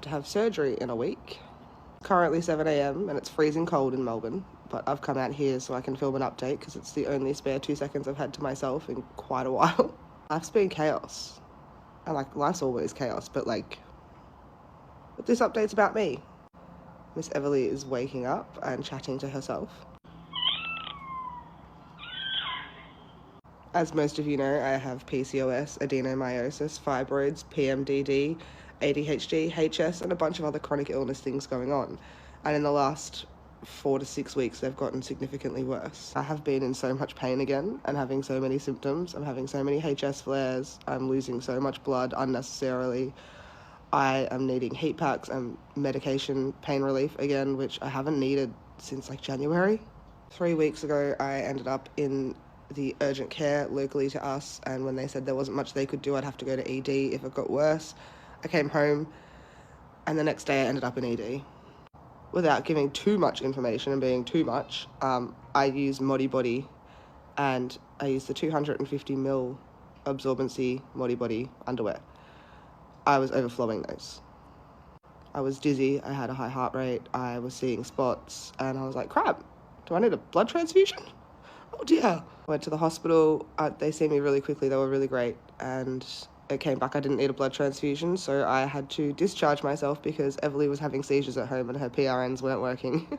to have surgery in a week. Currently 7 a.m. and it's freezing cold in Melbourne, but I've come out here so I can film an update because it's the only spare 2 seconds I've had to myself in quite a while. Life's been chaos. And life's always chaos, but this update's about me. Miss Everly is waking up and chatting to herself. As most of you know, I have PCOS, adenomyosis, fibroids, PMDD, ADHD, HS, and a bunch of other chronic illness things going on. And in the last 4 to 6 weeks, they've gotten significantly worse. I have been in so much pain again and having so many symptoms. I'm having so many HS flares. I'm losing so much blood unnecessarily. I am needing heat packs and medication, pain relief again, which I haven't needed since January. 3 weeks ago, I ended up in the urgent care locally to us, and when they said there wasn't much they could do, I'd have to go to ED if it got worse. I came home, and the next day I ended up in ED. Without giving too much information and being too much, I use Modibody, and I use the 250ml absorbency Modibody underwear. I was overflowing those. I was dizzy, I had a high heart rate, I was seeing spots, and I was like, crap, do I need a blood transfusion? Oh dear. I went to the hospital, they seen me really quickly, they were really great, and it came back I didn't need a blood transfusion, so I had to discharge myself because Everly was having seizures at home and her PRNs weren't working.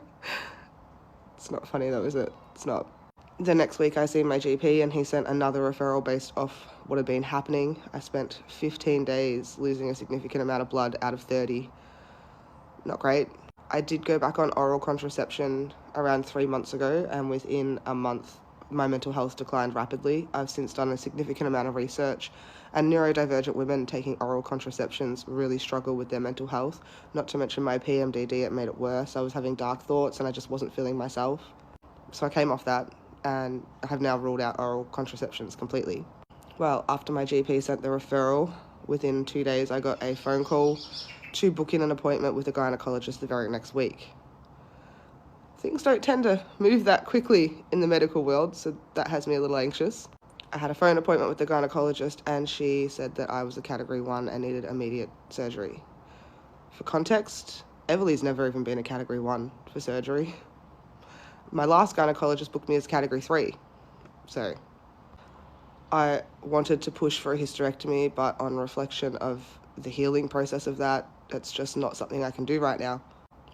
It's not funny though, is it? It's not. The next week I seen my GP and he sent another referral based off what had been happening. I spent 15 days losing a significant amount of blood out of 30. Not great. I did go back on oral contraception around 3 months ago, and within a month my mental health declined rapidly. I've since done a significant amount of research, and neurodivergent women taking oral contraceptions really struggle with their mental health. Not to mention my PMDD, it made it worse. I was having dark thoughts and I just wasn't feeling myself. So I came off that and I have now ruled out oral contraceptions completely. Well, after my GP sent the referral, within 2 days I got a phone call to book in an appointment with a gynecologist the very next week. Things don't tend to move that quickly in the medical world, so that has me a little anxious. I had a phone appointment with the gynecologist and she said that I was a category 1 and needed immediate surgery. For context, Everly's never even been a category 1 for surgery. My last gynecologist booked me as category 3, so I wanted to push for a hysterectomy, but on reflection of the healing process of that, it's just not something I can do right now.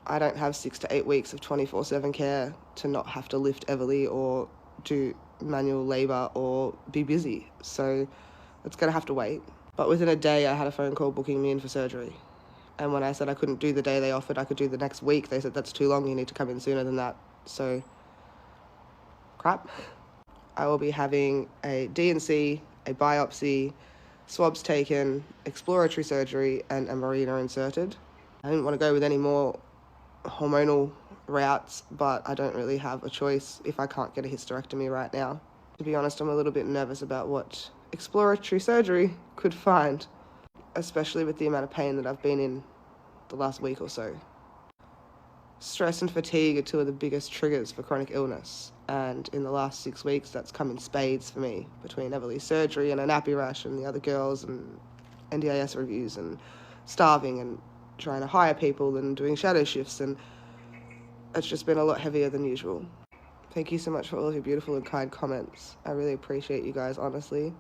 I don't have 6 to 8 weeks of 24/7 care to not have to lift Everly or do manual labour or be busy, so it's going to have to wait. But within a day I had a phone call booking me in for surgery, and when I said I couldn't do the day they offered I could do the next week, they said that's too long, you need to come in sooner than that. So crap. I will be having a D&C, a biopsy, swabs taken, exploratory surgery, and a Mirena inserted. I didn't want to go with any more hormonal routes, but I don't really have a choice if I can't get a hysterectomy right now. To be honest, I'm a little bit nervous about what exploratory surgery could find, especially with the amount of pain that I've been in the last week or so. Stress and fatigue are two of the biggest triggers for chronic illness, and in the last 6 weeks that's come in spades for me, between Everly's surgery and a nappy rash and the other girls and NDIS reviews and starving and trying to hire people and doing shadow shifts, and it's just been a lot heavier than usual. Thank you so much for all of your beautiful and kind comments. I really appreciate you guys, honestly.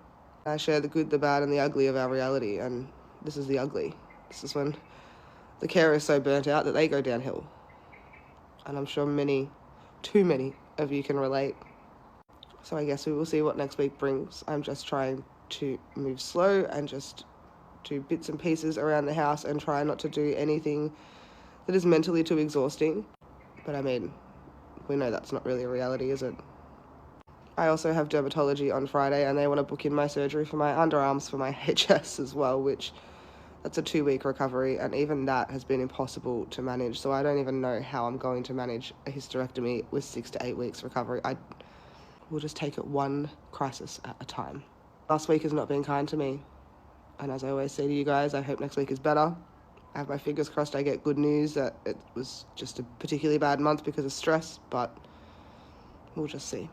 I share the good, the bad, and the ugly of our reality, and this is the ugly. This is when the care is so burnt out that they go downhill. And I'm sure too many of you can relate. So I guess we will see what next week brings. I'm just trying to move slow and just do bits and pieces around the house and try not to do anything that is mentally too exhausting. But I mean, we know that's not really a reality, is it? I also have dermatology on Friday and they want to book in my surgery for my underarms for my HS as well, which that's a 2-week recovery, and even that has been impossible to manage, so I don't even know how I'm going to manage a hysterectomy with 6 to 8 weeks recovery. I will just take it one crisis at a time. Last week has not been kind to me, and as I always say to you guys, I hope next week is better. I have my fingers crossed I get good news that it was just a particularly bad month because of stress, but we'll just see.